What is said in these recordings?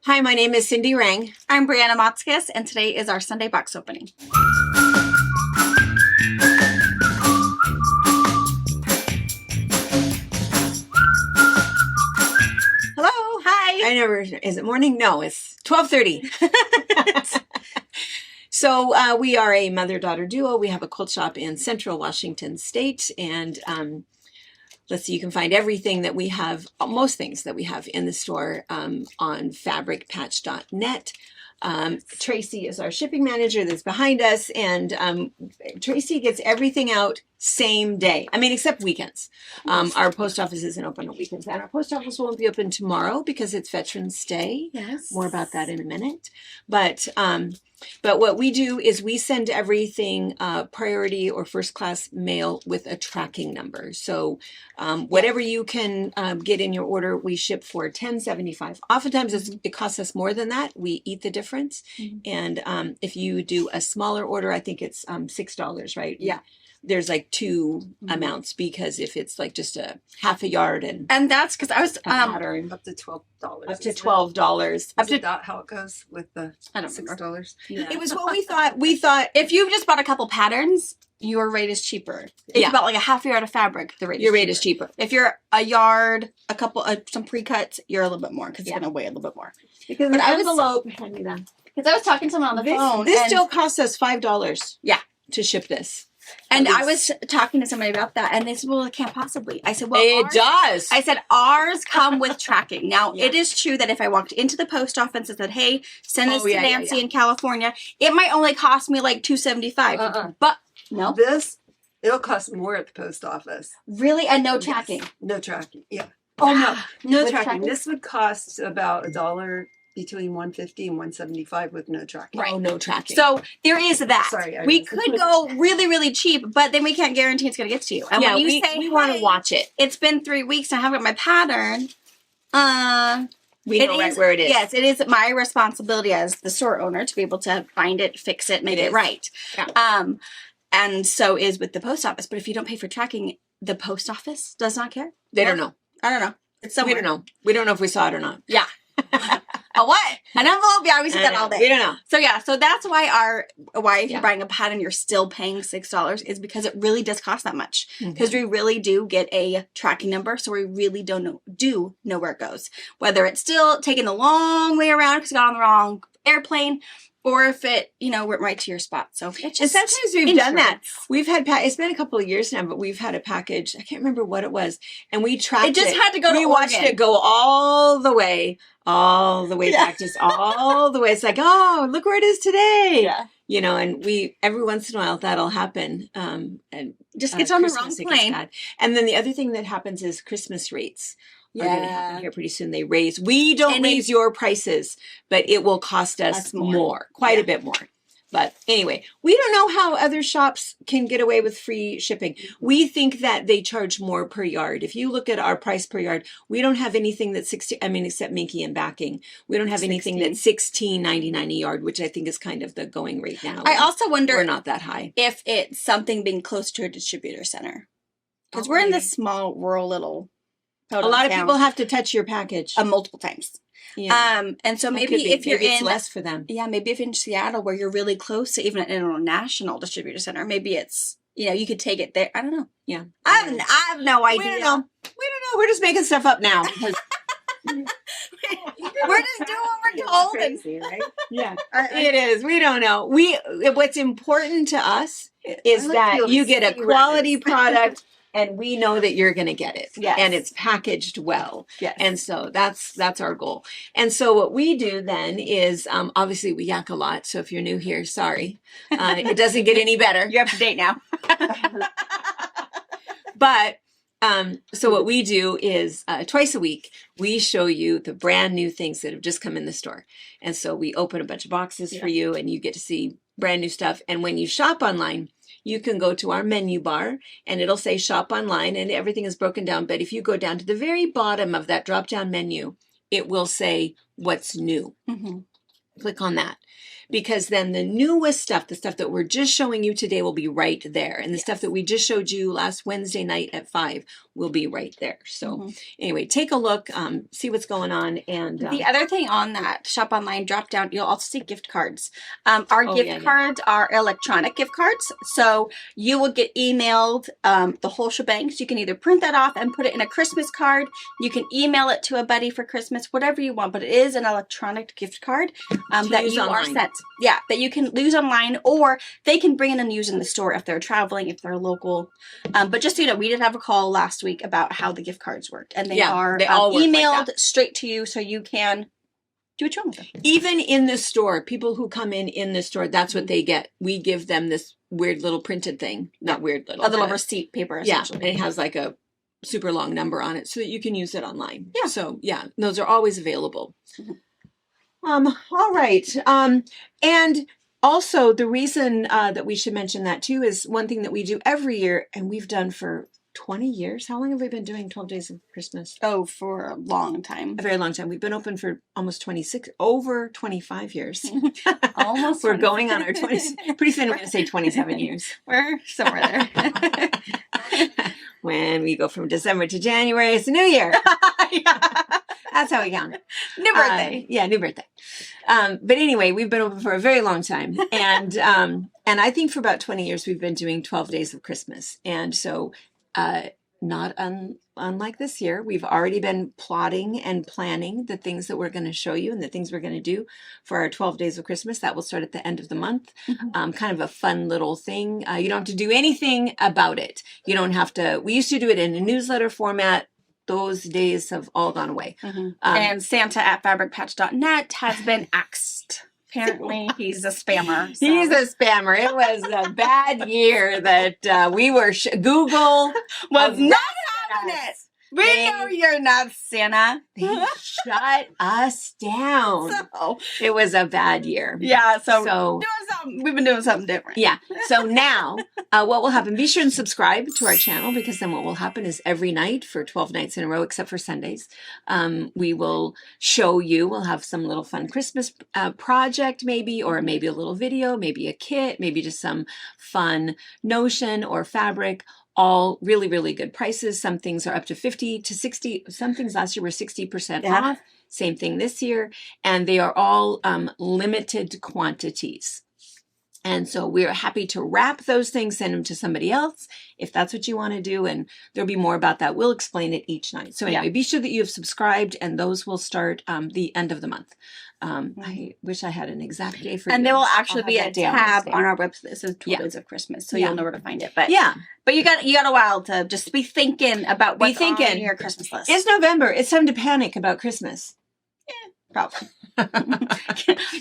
Hi, my name is Cindy Rang. I'm Brianna Motskis, and today is our Sunday box opening. Hello. Hi. Is it morning? No, it's 12:30. So we are a mother-daughter duo. We have a quilt shop in Central Washington State, and let's see, you can find everything that we have, most things that we have in the store on fabricpatch.net. Tracy is our shipping manager that's behind us, and Tracy gets everything out same day. I mean, except weekends. Our post office isn't open on weekends, and our post office won't be open tomorrow because it's Veterans Day. Yes. More about that in a minute. But what we do is we send everything priority or first class mail with a tracking number. So whatever you can get in your order, we ship for $10.75. Oftentimes it costs us more than that. We eat the difference. Mm-hmm. And if you do a smaller order, I think it's $6, right? Yeah. There's like two amounts, because if it's like just a half a yard and that's because I was pattern, up to $12. Up to $12. Up to that how it goes with the $6. Yeah. It was what we thought. We thought if you just bought a couple patterns, your rate is cheaper. If you bought like a half a yard of fabric, your rate is cheaper. If you're a yard, a couple some pre-cuts, you're a little bit more because it's going to weigh a little bit more. Because an envelope, hand me that. Because I was talking to someone on the phone. This still costs us $5. Yeah, to ship this. And I was talking to somebody about that, and they said, well, it can't possibly. I said, well, it does. I said, ours come with tracking. Now, it is true that if I walked into the post office and said, hey, send this to Nancy in California, it might only cost me like $2.75. But no. It'll cost more at the post office. Really? And no tracking? No tracking, yeah. Oh, no. No tracking. This would cost about $1. Between $1.50 and $1.75 with no tracking. Right. Oh, no tracking. So there is that. Sorry, we could go really, really cheap, but then we can't guarantee it's going to get to you. And when you say, we want to watch it. It's been 3 weeks and I haven't got my pattern. We know right where it is. Yes, it is my responsibility as the store owner to be able to find it, fix it, make it right. Yeah. And so is with the post office. But if you don't pay for tracking, the post office does not care. They don't know. I don't know. It's somewhere. We don't know. We don't know if we saw it or not. Yeah. A what? An envelope? Yeah, we see that all day. We don't know. So yeah, so that's why if you're buying a pattern, you're still paying $6 is because it really does cost that much. Because we really do get a tracking number, so we really do know where it goes. Whether it's still taking the long way around because it got on the wrong airplane, or if it, went right to your spot. So it's just and sometimes we've done that. We've had, it's been a couple of years now, but we've had a package. I can't remember what it was. And we tracked it. It just had to go to Oregon. We watched it go all the way back, just all the way. It's like, oh, look where it is today. Yeah. And every once in a while that'll happen. And just gets on the wrong plane. And then the other thing that happens is Christmas rates. Are going to happen here pretty soon. They raise. We don't raise your prices, but it will cost us more, quite a bit more. But anyway, we don't know how other shops can get away with free shipping. We think that they charge more per yard. If you look at our price per yard, we don't have anything that's except Minky and backing. We don't have anything that's $16.99 a yard, which I think is kind of the going rate now. I also wonder we're not that high. If it's something being close to a distributor center, because we're in this small rural little. A lot of people have to touch your package multiple times. Yeah. And so maybe if you're it's less for them. Yeah, maybe if in Seattle where you're really close to even an international distributor center, maybe it's you could take it there. I don't know. Yeah. I have no idea. We don't know. We're just making stuff up now because we're just doing what we're told. Crazy, right? Yeah. It is. We don't know. What's important to us is that you get a quality product. And we know that you're going to get it. Yes. And it's packaged well. Yes. And so that's our goal. And so what we do then is, obviously we yak a lot. So if you're new here, sorry. It doesn't get any better. You're up to date now. But, so what we do is twice a week, we show you the brand new things that have just come in the store. And so we open a bunch of boxes for you and you get to see brand new stuff. And when you shop online, you can go to our menu bar and it'll say shop online and everything is broken down. But if you go down to the very bottom of that drop down menu, it will say what's new. click on that. Because then the newest stuff, the stuff that we're just showing you today will be right there. And the stuff that we just showed you last Wednesday night at 5 will be right there. So anyway, take a look, see what's going on. And the other thing on that shop online drop down, you'll also see gift cards. Our gift cards are electronic gift cards. So you will get emailed the whole shebang. So you can either print that off and put it in a Christmas card. You can email it to a buddy for Christmas, whatever you want. But it is an electronic gift card that you are sent. Yeah, that you can lose online, or they can bring in and use in the store if they're traveling, if they're local. But just so you know, we did have a call last week about how the gift cards worked, and they are all emailed straight to you, so you can do what you want with them. Even in the store, people who come in the store, that's what they get. We give them this weird little printed thing, not weird little, a little receipt paper. Essentially. Yeah, and it has like a super long number on it, so that you can use it online. Yeah. So yeah, those are always available. All right. And also the reason that we should mention that too is one thing that we do every year, and we've done for 20 years. How long have we been doing 12 Days of Christmas? Oh, for a long time. A very long time. We've been open for almost over 25 years. Almost. We're going on our 20. Pretty soon we're going to say 27 years. We're somewhere there. When we go from December to January, it's a new year. That's how we count it. New birthday. Yeah, new birthday. But anyway, we've been open for a very long time. And I think for about 20 years, we've been doing 12 Days of Christmas. And so not unlike this year, we've already been plotting and planning the things that we're going to show you and the things we're going to do for our 12 Days of Christmas. That will start at the end of the month. Kind of a fun little thing. You don't have to do anything about it. You don't have to. We used to do it in a newsletter format. Those days have all gone away. And Santa at fabricpatch.net has been axed. Apparently, he's a spammer. So. He's a spammer. It was a bad year that we were. Google was not having it. We know you're not Santa. They shut us down. So, it was a bad year. Yeah. So we've been doing something different. Yeah. So now what will happen, be sure and subscribe to our channel, because then what will happen is every night for 12 nights in a row, except for Sundays, we will show you, we'll have some little fun Christmas project maybe, or maybe a little video, maybe a kit, maybe just some fun notion or fabric. All really, really good prices. Some things are up to 50 to 60. Some things last year were 60% off. Same thing this year. And they are all limited quantities. And so we're happy to wrap those things, send them to somebody else if that's what you want to do. And there'll be more about that. We'll explain it each night. So anyway, be sure that you have subscribed, and those will start the end of the month. I wish I had an exact day for you. And there will actually be a tab on our website that says 12 Days of Christmas. So you'll know where to find it. But but you got a while to just be thinking about what's on your Christmas list. It's November. It's time to panic about Christmas. Probably.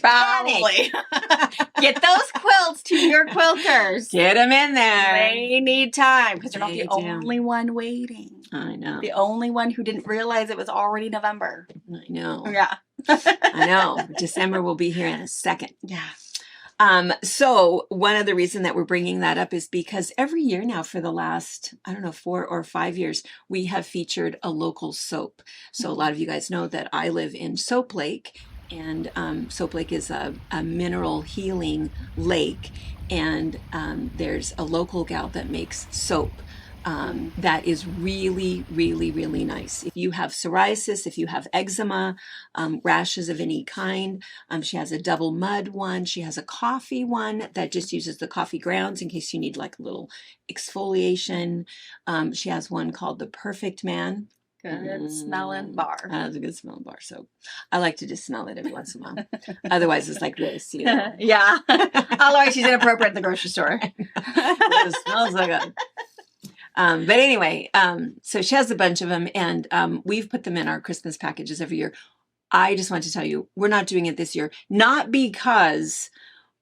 Probably. Get those quilts to your quilters. Get them in there. They need time, because they're not the only one waiting. I know. The only one who didn't realize it was already November. I know. Yeah. I know. December will be here in a second. Yeah. So one of the reason that we're bringing that up is because every year now for the last, 4 or 5 years, we have featured a local soap. So a lot of you guys know that I live in Soap Lake, and Soap Lake is a mineral healing lake, and there's a local gal that makes soap. That is really, really, really nice. If you have psoriasis, if you have eczema, rashes of any kind, she has a double mud one. She has a coffee one that just uses the coffee grounds in case you need like a little exfoliation. She has one called the Perfect Man. Good smelling bar. It's a good smelling bar. So I like to just smell it every once in a while. Otherwise, it's like this. You know? Yeah. Otherwise, she's inappropriate at the grocery store. It smells so good. But anyway, so she has a bunch of them, and we've put them in our Christmas packages every year. I just want to tell you, we're not doing it this year, not because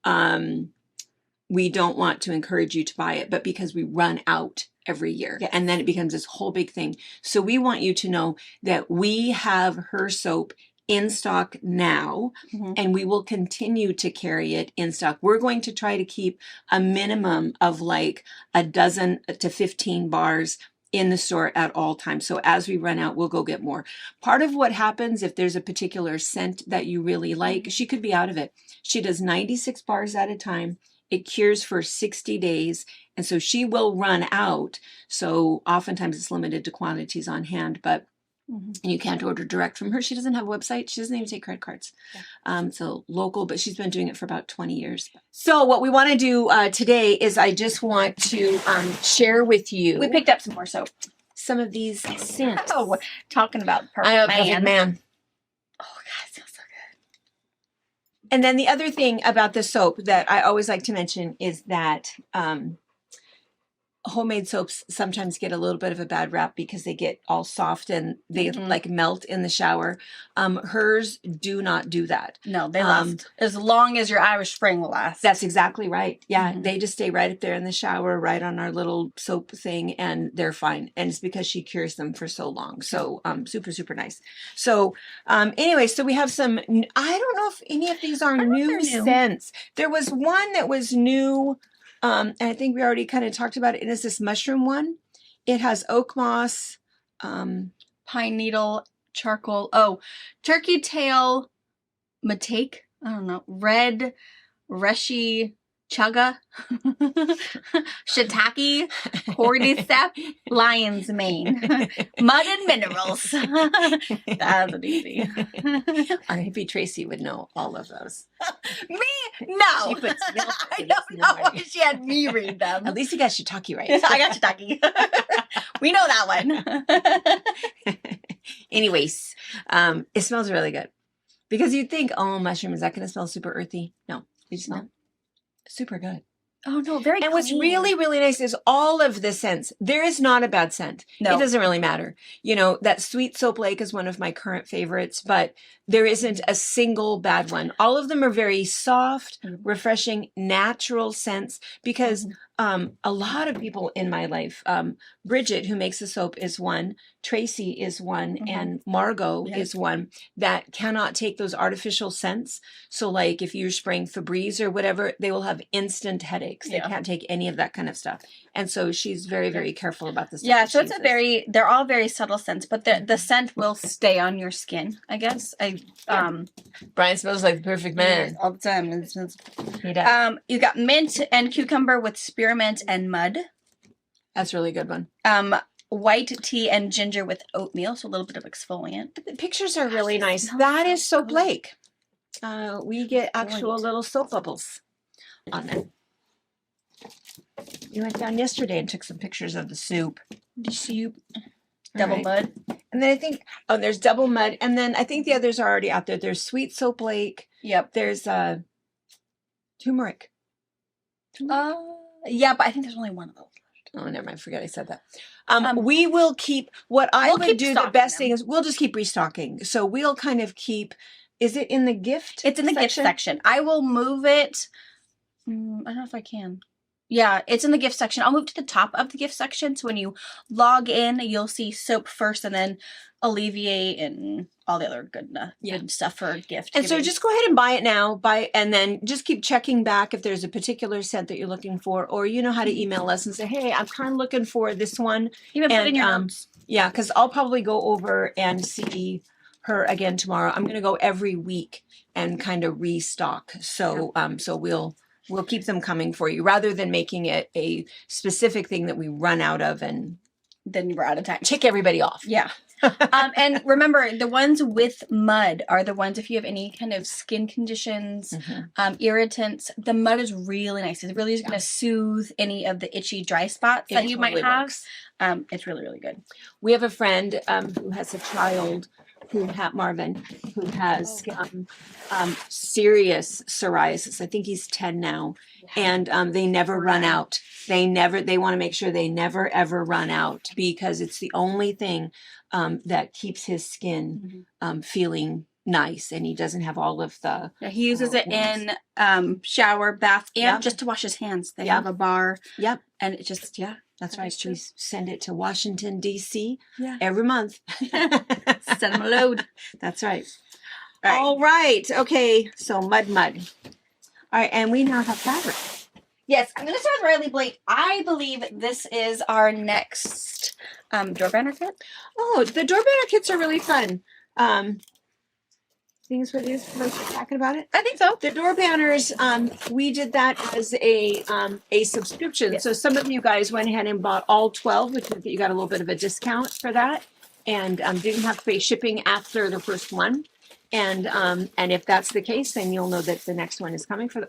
we don't want to encourage you to buy it, but because we run out every year. Yes. And then it becomes this whole big thing. So we want you to know that we have her soap in stock now, and we will continue to carry it in stock. We're going to try to keep a minimum of like a dozen to 15 bars in the store at all times. So as we run out, we'll go get more. Part of what happens if there's a particular scent that you really like, she could be out of it. She does 96 bars at a time. It cures for 60 days. And so she will run out. So oftentimes it's limited to quantities on hand, but you can't order direct from her. She doesn't have a website. She doesn't even take credit cards. So local, but she's been doing it for about 20 years. So what we want to do today is I just want to share with you. We picked up some more soap. Some of these scents. Oh, talking about perfect I know, man. perfect man. Oh, God, it smells so good. And then the other thing about the soap that I always like to mention is that homemade soaps sometimes get a little bit of a bad rap because they get all soft and they like melt in the shower. Hers do not do that. No, they last as long as your Irish Spring will last. That's exactly right. Yeah, they just stay right up there in the shower, right on our little soap thing, and they're fine. And it's because she cures them for so long. So super, super nice. So anyway, so we have some, I don't know if any of these are new scents. There was one that was new. And I think we already kind of talked about it. It is this mushroom one. It has oak moss, pine needle, charcoal. Oh, turkey tail, matake. I don't know. Red, reshy, chaga, shiitake, cordyceps, lion's mane, mud and minerals. That's easy. Our hippie Tracy would know all of those. Me? No. She puts milk I in this don't know morning. if she had me read them. At least you got shiitake right. I got shiitake. We know that one. Anyways, it smells really good. Because you'd think, oh, mushroom, is that going to smell super earthy? No, they smell super good. Oh, no, very And what's clean. really, really nice is all of the scents. There is not a bad scent. No. It doesn't really matter. You know, that Sweet Soap Lake is one of my current favorites, but there isn't a single bad one. All of them are very soft, refreshing, natural scents because a lot of people in my life, Bridget, who makes the soap, is one, Tracy is one, and Margot is one that cannot take those artificial scents. So like if you're spraying Febreze or whatever, they will have instant headaches. They can't take any of that kind of stuff. And so she's very, very careful about this. Yeah, so it's they're all very subtle scents, but the scent will stay on your skin, I guess. Brian smells like the perfect man. All the time. He does. You got mint and cucumber with spearmint and mud. That's a really good one. White tea and ginger with oatmeal, so a little bit of exfoliant. The pictures are really nice. That is Soap Lake. We get actual little soap bubbles on them. We went down yesterday and took some pictures of the soup. The soup. Double mud. And then I think, there's double mud. And then I think the others are already out there. There's Sweet Soap Lake. Yep. There's turmeric. Yeah, but I think there's only one of those. Oh, never mind. Forget I said that. We will keep, what I would do, the best thing is we'll just keep restocking. So we'll kind of keep, is it in the gift It's in the gift section. I will move it. I don't know if I can. Yeah, it's in the gift section. I'll move to the top of the gift section. So when you log in, you'll see soap first and then Alleviate and all the other good stuff for gift. And so just go ahead and buy it now. And then just keep checking back if there's a particular scent that you're looking for. Or you know how to email us and say, hey, I'm kind of looking for this one. Even put it in your notes. Yeah, because I'll probably go over and see her again tomorrow. I'm going to go every week and kind of restock. So so we'll keep them coming for you rather than making it a specific thing that we run out of and then we're out of time. Tick everybody off. Yeah. And remember, the ones with mud are the ones if you have any kind of skin conditions, irritants. The mud is really nice. It really is going to soothe any of the itchy, dry spots that you might have. It's really, really good. We have a friend who has a child Marvin, who has serious psoriasis. I think he's 10 now. And they never run out. They want to make sure they never, ever run out because it's the only thing that keeps his skin feeling nice. And he doesn't have all of the... Yeah, he uses it in shower, bath, and just to wash his hands. They have a bar. Yep. And it just, That's right. We send it to Washington, D.C. every month. Send them a load. That's right. All right. Okay. So mud. All right. And we now have fabric. Yes, I'm going to start with Riley Blake. I believe this is our next door banner kit. Oh, the door banner kits are really fun. Things what it is for talking about it. I think so. The door banners, we did that as a subscription. Yes. So some of you guys went ahead and bought all 12, which means that you got a little bit of a discount for that, and didn't have to pay shipping after the first one. And if that's the case, then you'll know that the next one is coming for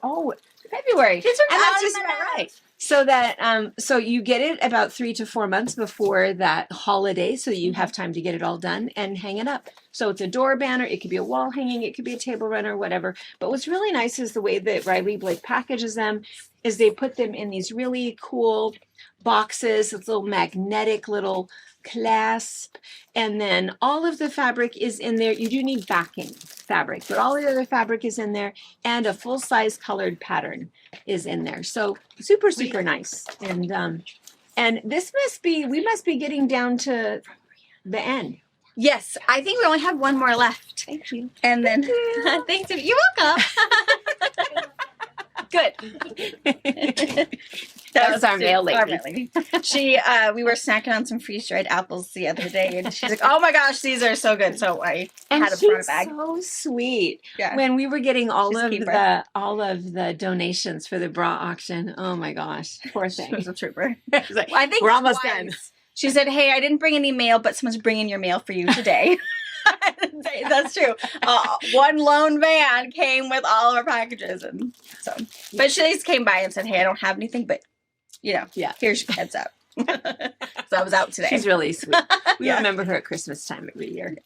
February. These are And that's out just in the about house. right. So that so you get it about 3 to 4 months before that holiday, so you have time to get it all done and hang it up. So it's a door banner, it could be a wall hanging, it could be a table runner, whatever. But what's really nice is the way that Riley Blake packages them is they put them in these really cool boxes, this little magnetic little clasp, and then all of the fabric is in there. You do need backing fabric, but all the other fabric is in there, and a full-size colored pattern is in there. So super nice. And this we must be getting down to the end. Yes, I think we only have one more left. Thank you. And then, thanks. You're welcome. Good. That was our mail lady. Our mail lady. We were snacking on some freeze-dried apples the other day, and she's like, "Oh my gosh, these are so good!" So I had a front bag. So sweet. Yeah. When we were getting all She's a of keeper. the donations for the bra auction, oh my gosh, poor She thing. was a trooper. It's like, I think we're almost twice. done. She said, "Hey, I didn't bring any mail, but someone's bringing your mail for you today." That's true. One lone van came with all of our packages, and so. But she just came by and said, "Hey, I don't have anything, but yeah, here's your heads up." So I was out today. She's really sweet. We Yeah. remember her at Christmas time every year.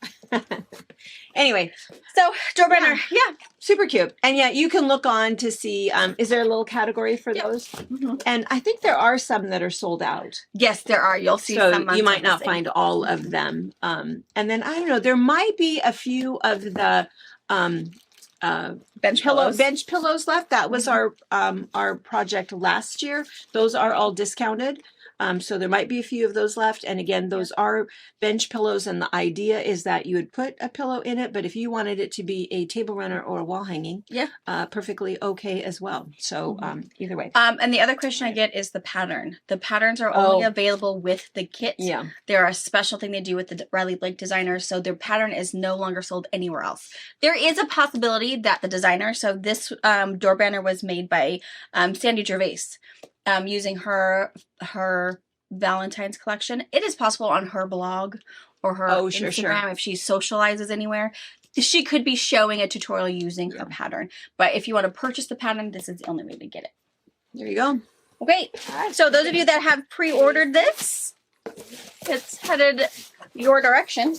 Anyway, So door banner, yeah. super cute. And yeah, you can look on to see, is there a little category for those? Mhm. And I think there are some that are sold out. Yes, there are. You'll see So some months you might are not missing. find all of them. And then I don't know, there might be a few of the bench pillows. bench pillows left. That was our project last year. Those are all discounted. So there might be a few of those left. And again, those are bench pillows. And the idea is that you would put a pillow in it, but if you wanted it to be a table runner or a wall hanging, perfectly okay as well. So either way. And the other question I get is the pattern. The patterns are only available with the kit. Yeah. They're a special thing they do with the Riley Blake designers, so their pattern is no longer sold anywhere else. There is a possibility that the designer, so this door banner was made by Sandy Gervais, using her Valentine's collection. It is possible on her blog or her Instagram if she socializes anywhere. She could be showing a tutorial using a pattern. But if you want to purchase the pattern, this is the only way to get it. There you go. Okay, so those of you that have pre-ordered this, it's headed your direction.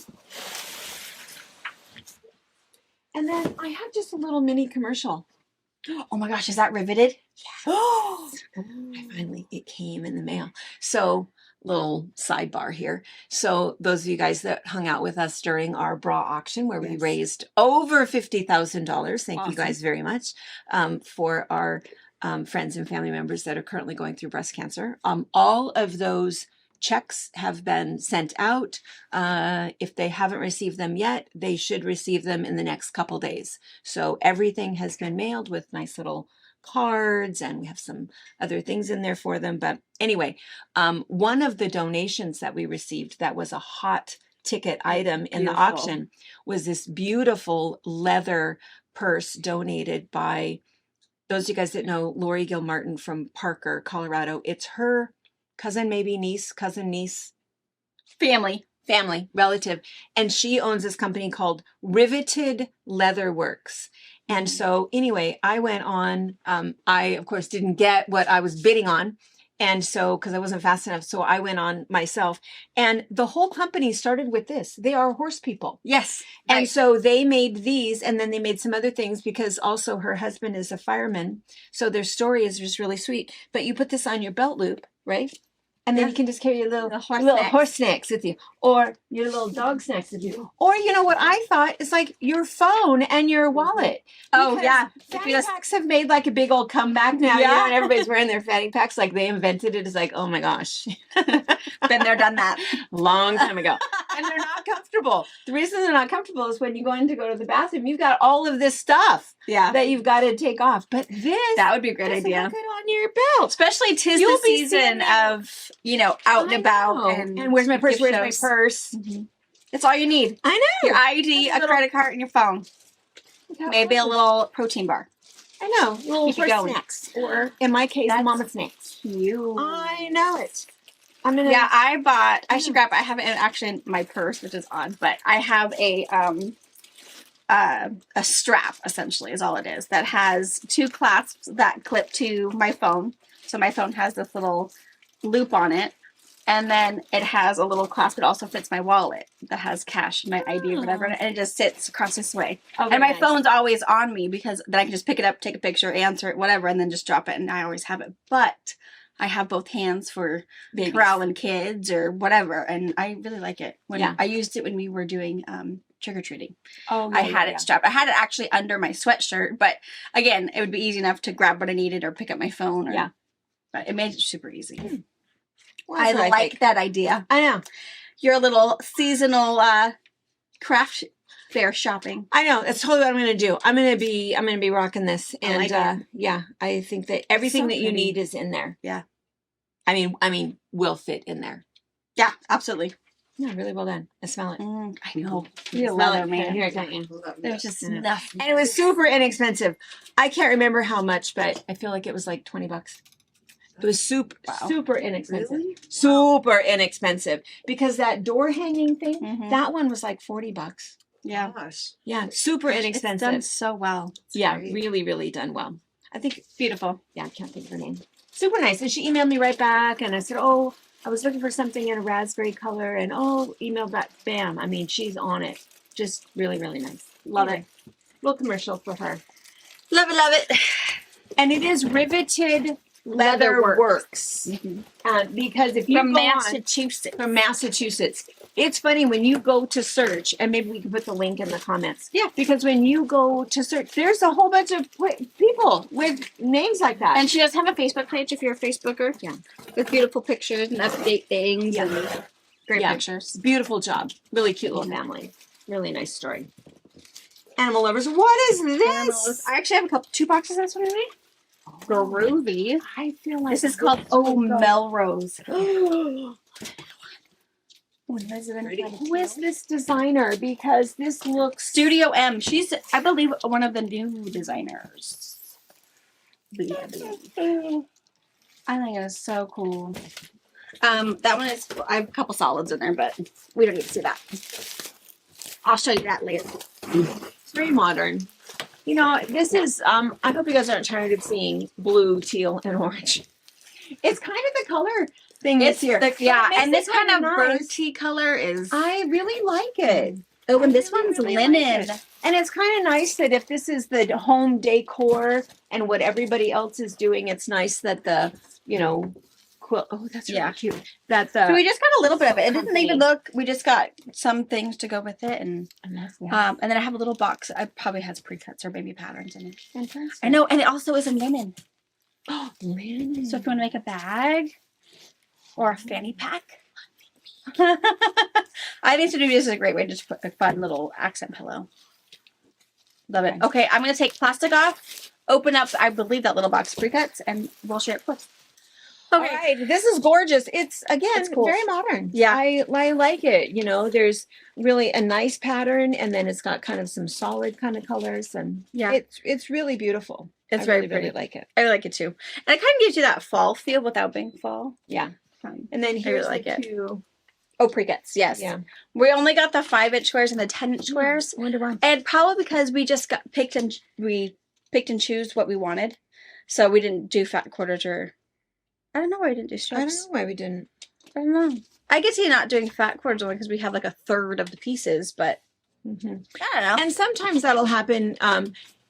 And then I have just a little mini commercial. Oh my gosh, is that riveted? Oh, it came in the mail. So little sidebar here. So those of you guys that hung out with us during our bra auction where we raised over $50,000, thank you guys very much, for our friends and family members that are currently going through breast cancer. All of those checks have been sent out. If they haven't received them yet, they should receive them in the next couple days. So everything has been mailed with nice little cards, and we have some other things in there for them. But anyway, one of the donations that we received that was a hot ticket item in the auction was this beautiful leather purse donated by those of you guys that know Lori Gilmartin from Parker, Colorado. It's her cousin, maybe niece, family, relative. And she owns this company called Riveted Leather Works. And so anyway, I went on, I of course didn't get what I was bidding on. And so, because I wasn't fast enough, so I went on myself. And the whole company started with this. They are horse people. Yes. And so they made these, and then they made some other things because also her husband is a fireman. So their story is just really sweet. But you put this on your belt loop, right? And then you can just carry your little horse snacks with you, or your little dog snacks with you. Or, you know what I thought is like your phone and your wallet. Oh, yeah. Fanny packs have made like a big old comeback now. You know, and everybody's wearing their fanny packs like they invented it. It's like, oh my gosh. Been there, done that. Long time ago. And they're not comfortable. The reason they're not comfortable is when you go in to go to the bathroom, you've got all of this stuff. Yeah. that you've got to take off. But this, That would be a great doesn't idea. look good on your belt. Especially 'tis You'll the be season standing- of, out and I about. know. And where's my purse? gift Where's my shows. purse? That's all you need. I know. Your ID, That's a credit card, and your phone. Look how Maybe a fun. little protein bar. I know. Little Keep it for going. snacks. Or in my case, That's mama snacks. Cute. I know it. I'm gonna. Yeah, I should grab, I have it actually in my purse, which is odd, but I have a strap, essentially, is all it is, that has 2 clasps that clip to my phone. So my phone has this little loop on it. And then it has a little clasp that also fits my wallet that has cash and my ID or whatever. And it just sits across this way. Oh, And my nice. phone's always on me because then I can just pick it up, take a picture, answer it, whatever, and then just drop it. And I always have it. But I have both hands for Babies. corralling kids or whatever. And I really like it. Yeah. I used it when we were doing trick-or-treating. Oh, I had it strapped. I had it actually under my sweatshirt. But again, it would be easy enough to grab what I needed or pick up my phone. Or, Yeah. But it made it super easy. Well, I that's what like think. that idea. I know. Your little seasonal craft fair shopping. I know. That's totally what I'm gonna do. I'm gonna be rocking this. I And like it. yeah, I think that everything so that you pretty. need is in there. Yeah. I mean, will fit in there. Yeah, absolutely. Yeah, really well done. I smell it. I know. You You smell leather, it, man. Here, don't you? There's just I know. nothing. And it was super inexpensive. I can't remember how much, but I feel like it was like $20. It was super inexpensive. Really? Super inexpensive because that door hanging thing, Mhm. that one was like $40. Yeah. Gosh. Yeah, super It's inexpensive. done so well. Yeah, great. really, really done well. I think, Beautiful. yeah, I can't think of her name. Super nice. And she emailed me right back and I said, oh, I was looking for something in a raspberry color and email back, bam. I mean, she's on it. Just really, really nice. Love Anyway, little commercial for her. Love it. And it is riveted leather works. Because if you From go on- Massachusetts. from Massachusetts. It's funny when you go to search, and maybe we can put the link in the comments. Yeah. Because when you go to search, there's a whole bunch of people with names like that. And she does have a Facebook page if you're a Facebooker. Yeah. With beautiful pictures and update things Yeah. and great Yeah. pictures. Beautiful job. Really cute little family. Really nice story. Animal lovers, what is this? I actually have 2 boxes of this one today. Groovy. I feel like This is called Melrose. Who is this designer? Because this looks Studio M. She's, I believe, one of the new designers. I think it is so cool. That one is, I have a couple solids in there, but we don't need to see that. I'll show you that later. It's very modern. You know, this is, I hope you guys aren't tired of seeing blue, teal, and orange. It's kind of the color thing this year. Yeah, It makes and this it kind of nice. burnt color is. I really like it. Oh, and this really, one's really linen. like it. And it's kind of nice that if this is the home decor and what everybody else is doing, it's nice that the, quilt. Oh, that's really Yeah. cute. That the So we just got a little bit of it. It doesn't company. even look. We just got some things to go with it, and and then I have a little box. I probably has pre-cuts or baby patterns in it. fantastic. I know, and it also is in linen. Oh, linen. So if you want to make a bag or a fanny pack, I think this is a great way to just put a fun little accent pillow. Love it. Okay. Okay, I'm going to take plastic off, open up, I believe, that little box of pre-cuts, and we'll share it with. All right, this is gorgeous. It's again It's cool. very modern. Yeah. I like it. There's really a nice pattern, and then it's got kind of some solid kind of colors, and Yeah. it's really beautiful. It's I very really, pretty. really like it. I like it too. And it kind of gives you that fall feel without being fall. Yeah, and then really here's like the it. 2. Oh, pre-cuts, yes. Yeah, We only got the 5-inch squares and the 10-inch squares. I wonder why. And probably because we just got picked and choose what we wanted. So we didn't do fat quarters or I don't know why we didn't do I strips. don't know why we didn't. I don't know. I guess you're not doing fat quarters only because we have like a third of the pieces, but Mhm. I don't know. And sometimes that'll happen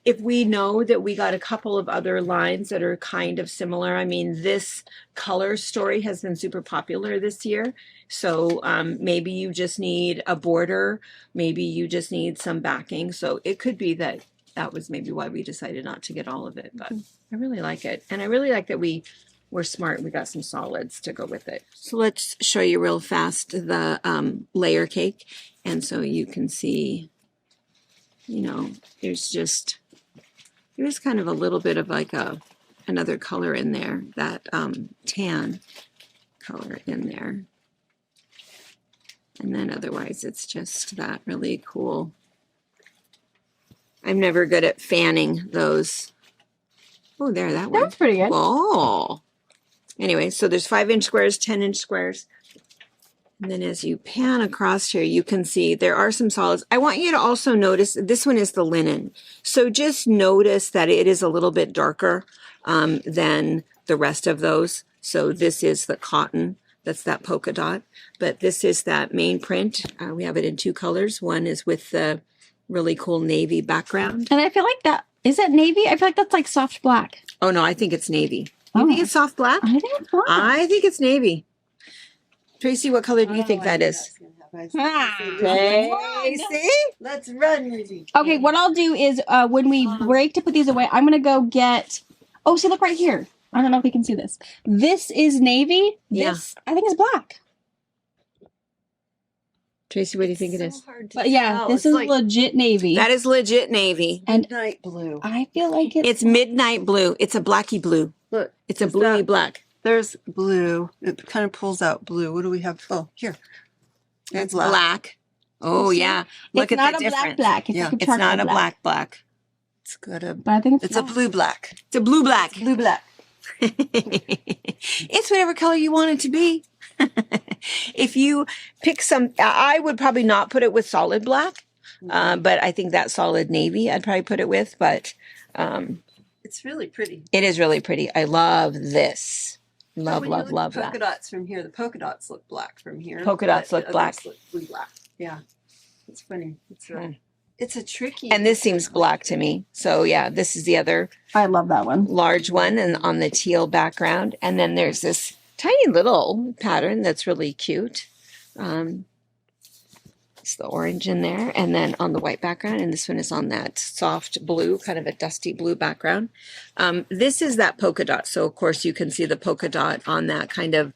if we know that we got a couple of other lines that are kind of similar. I mean, this color story has been super popular this year. So maybe you just need a border. Maybe you just need some backing. So it could be that was maybe why we decided not to get all of it. But I really like it. And I really like that we're smart. We got some solids to go with it. So let's show you real fast the layer cake. And so you can see, there's just There's kind of a little bit of like another color in there, that tan color in there. And then otherwise it's just that really cool. I'm never good at fanning those. Oh, there, that one. That's pretty good. Oh. Anyway, so there's 5-inch squares, 10-inch squares. And then as you pan across here, you can see there are some solids. I want you to also notice, this one is the linen. So just notice that it is a little bit darker than the rest of those. So this is the cotton, that's that polka dot. But this is that main print. We have it in 2 colors. One is with the really cool navy background. And I feel like that, is that navy? I feel like that's like soft black. Oh no, I think it's navy. You think it's soft black? I think it's black. I think it's navy. Tracy, what color do you think that is? Okay, see? let's run, Rizzy. Okay, what I'll do is when we break to put these away, I'm going to go get... Oh, see, look right here. I don't know if we can see this. This is navy. Yeah. This, I think, is black. Tracy, what do you think it is? But yeah, this is legit navy. That is legit navy. And Midnight blue. I feel like It's midnight blue. It's a blacky blue. Look, It's a is bluey that- black. There's blue. It kind of pulls out blue. What do we have? Oh, here. That's black. black. Oh, yeah. Look it's at not the a difference. black. It's Yeah. like a It's charcoal not a black. It's got a. But I think It's a blue black. It's a blue black. Blue black. It's whatever color you want it to be. If you pick some, I would probably not put it with solid black, but I think that solid navy I'd probably put it with, but It's really pretty. it is really pretty. I love this. Love, When you love, look love at polka that. dots from here. The polka dots look black from here. Polka dots but look the black. others look blue black. Yeah, it's funny. Hmm. It's a tricky. And this seems black to me. So yeah, this is the other I love that one. large one and on the teal background. And then there's this tiny little pattern that's really cute. It's the orange in there and then on the white background. And this one is on that soft blue, kind of a dusty blue background. This is that polka dot. So of course you can see the polka dot on that kind of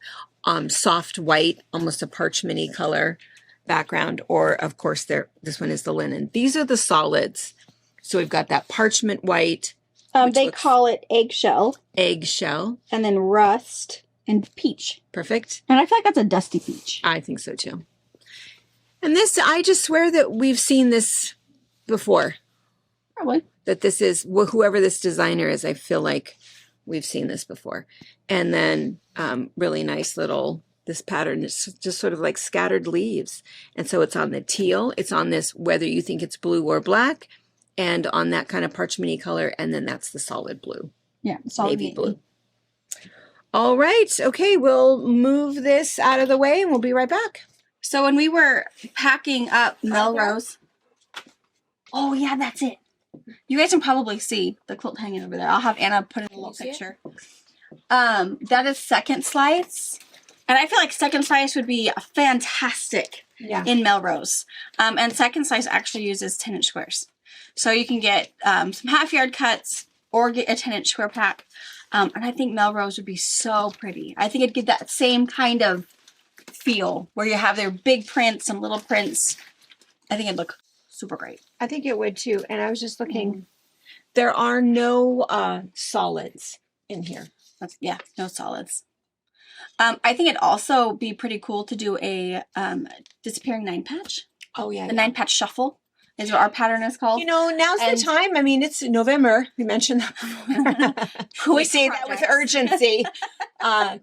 soft white, almost a parchment-y color background. Or of course this one is the linen. These are the solids. So we've got that parchment white, which They looks- call it eggshell eggshell. and then rust and peach. Perfect. And I feel like that's a dusty peach. I think so too. And this, I just swear that we've seen this before. Probably. That this is, whoever this designer is, I feel like we've seen this before. And then really nice little, this pattern is just sort of like scattered leaves. And so it's on the teal, it's on this, whether you think it's blue or black, and on that kind of parchment-y color. And then that's the solid blue, Yeah, solid navy blue. All right. Okay. We'll move this out of the way and we'll be right back. So when we were packing up Melrose, oh yeah, that's it. You guys can probably see the quilt hanging over there. I'll have Anna put in a little picture. That is second slice, and I feel like second slice would be fantastic in Melrose. And second slice actually uses 10-inch squares, so you can get some half-yard cuts or get a 10-inch square pack. And I think Melrose would be so pretty. I think it'd give that same kind of feel where you have their big prints, some little prints. I think it'd look super great. I think it would too. And I was just looking, there are no solids in here. Yeah, no solids. I think it'd also be pretty cool to do a disappearing 9-patch. Oh, yeah. The 9-patch shuffle is what our pattern is called. You know, now's And- the time. I mean, it's November. We mentioned that before. We say that with projects. urgency.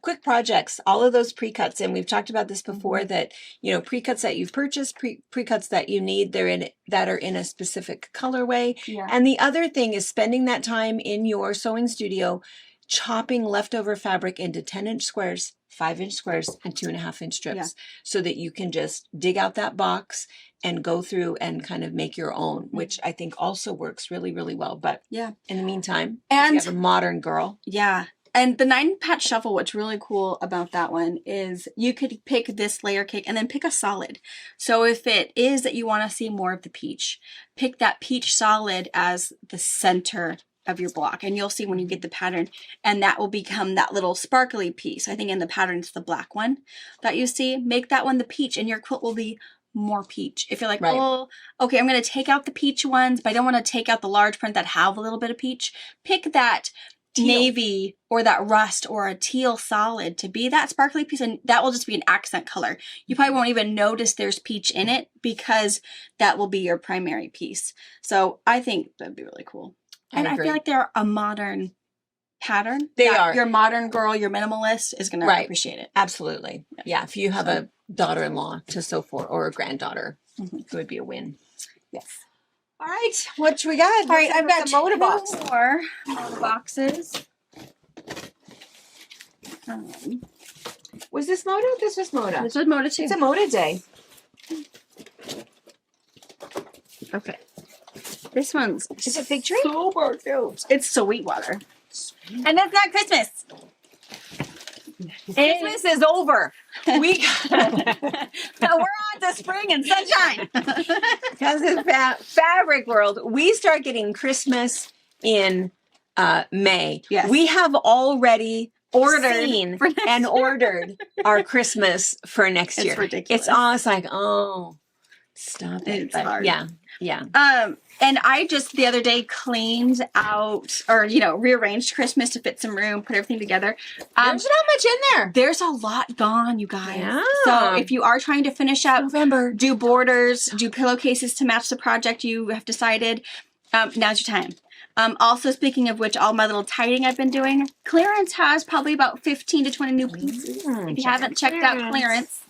Quick projects, all of those pre-cuts. And we've talked about this before that, you know, pre-cuts that you've purchased, pre-cuts that you need, that are in a specific colorway. Yeah. And the other thing is spending that time in your sewing studio, chopping leftover fabric into 10-inch squares, 5-inch squares, and 2.5-inch strips, Yeah. so that you can just dig out that box and go through and kind of make your own, which I think also works really, really well. But Yeah. in the meantime, And- if you have a modern girl, Yeah. And the 9-patch shuffle, what's really cool about that one is you could pick this layer cake and then pick a solid. So if it is that you want to see more of the peach, pick that peach solid as the center of your block. And you'll see when you get the pattern, and that will become that little sparkly piece. I think in the pattern it's the black one that you see. Make that one the peach and your quilt will be more peach. If you're like, Right. oh, okay, I'm going to take out the peach ones, but I don't want to take out the large print that have a little bit of peach, pick that Teal. navy or that rust or a teal solid to be that sparkly piece, and that will just be an accent color. You probably won't even notice there's peach in it because that will be your primary piece. So I think that'd be really cool. And I agree. feel like they're a modern pattern. They that are. Your modern girl, your minimalist is going to Right. appreciate it. Absolutely. Yeah. If you have a daughter-in-law to sew for or a granddaughter, it would be a win. Yes. All right. What we got? All right, I've got the motor box. two more motor boxes. Was this Moda? This was Moda. This was Moda too. It's a Moda day. Okay. This one's Is it fig tree? super cute. It's Sweetwater. And it's not Christmas. Christmas is over. We So we're on to spring and sunshine. because in fabric world, we start getting Christmas in May. Yes. We have already Ordered seen for next and year. ordered our Christmas for next It's year. ridiculous. It's almost like, oh, stop it. It's But hard. yeah, yeah. And I just the other day cleaned out or rearranged Christmas to fit some room, put everything together. There's not much in there. There's a lot gone, you guys. Yeah. So if you are trying to finish up, November. do borders, do pillowcases to match the project you have decided, now's your time. Also, speaking of which, all my little tidying I've been doing, clearance has probably about 15 to 20 new pieces. If you haven't checked out clearance.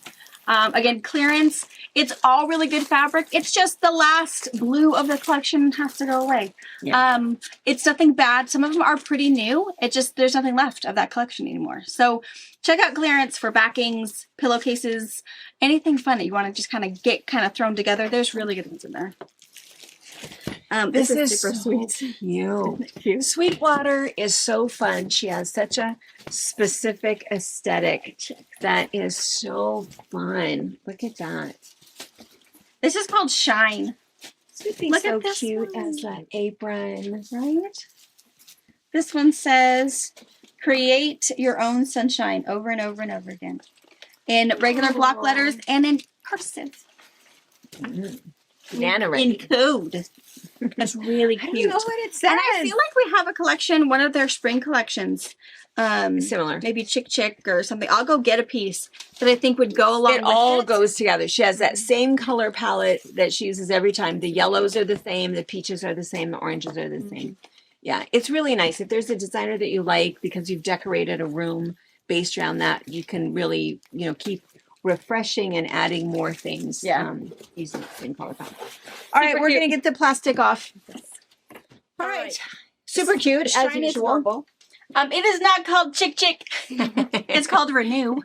Again, clearance, it's all really good fabric. It's just the last blue of the collection has to go away. Yeah. It's nothing bad. Some of them are pretty new. It just, there's nothing left of that collection anymore. So check out clearance for backings, pillowcases, anything fun that you want to just kind of get thrown together. There's really good ones in there. This is super so sweet. cute. Sweetwater is so fun. She has such a specific aesthetic that is so fun. Look at that. This is called Shine. This would be Look so at this cute one. as that apron. Right? This one says, create your own sunshine over and over and over again. In regular block letters and in cursive. Banana In ready. code. That's really I cute. don't know what it says. And I feel like we have a collection, one of their spring collections. Similar. Maybe Chick Chick or something. I'll go get a piece that I think would go along It with all it. goes together. She has that same color palette that she uses every time. The yellows are the same, the peaches are the same, the oranges are the same. Yeah, it's really nice. If there's a designer that you like because you've decorated a room based around that, you can really, keep refreshing and adding more things. Yeah. Using the same color palette. All right, Super we're cute. going to get the plastic off. All All right. right. Super cute, as Shine is usual. marble. It is not called Chick Chick. It's called Renew.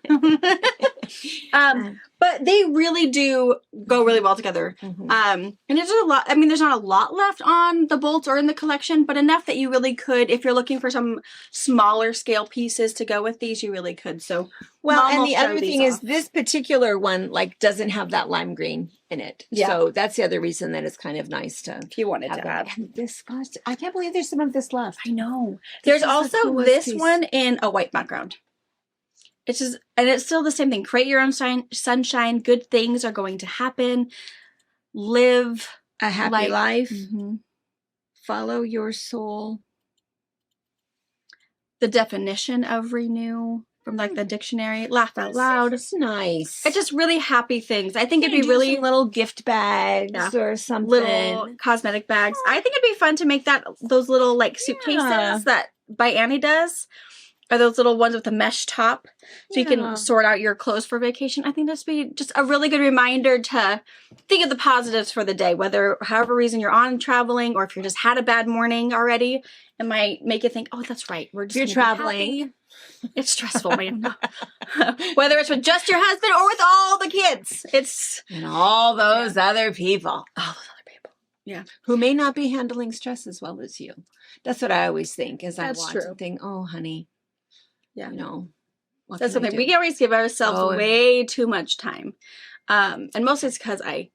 But they really do go really well together. Mhm. And there's a lot, there's not a lot left on the bolts or in the collection, but enough that you really could, if you're looking for some smaller scale pieces to go with these, you really could. So, Well, Mom and will the show other these thing is off. this particular one doesn't have that lime green in it. Yeah. So that's the other reason that it's kind of nice to if you wanted have to that. have. And this cost, I can't believe there's some of this left. I know. This There's is the also coolest this piece. one in a white background. It's just, and it's still the same thing. Create your own sunshine. Good things are going to happen. Live A happy like- life. mhm. Follow your soul. The definition of renew from the dictionary. Laugh out loud. It's nice. It's just really happy things. I think it'd be Do really some little gift bags Yeah. or something. little cosmetic bags. I think it'd be fun to make those little suitcases Yeah. that by Annie does. Are those little ones with the mesh top, so you Yeah. can sort out your clothes for vacation. I think this would be just a really good reminder to think of the positives for the day, however reason you're on traveling, or if you just had a bad morning already, it might make you think, oh, that's right. We're just You're gonna be traveling. happy. It's stressful, man. Whether it's with just your husband or with all the kids, it's And all those other people all those other people. Yeah. who may not be handling stress as well as you. That's what I always think as I That's watch true. and think, oh, honey, Yeah. what That's can I something we do? can always give ourselves Oh, way too much time. And mostly it's because I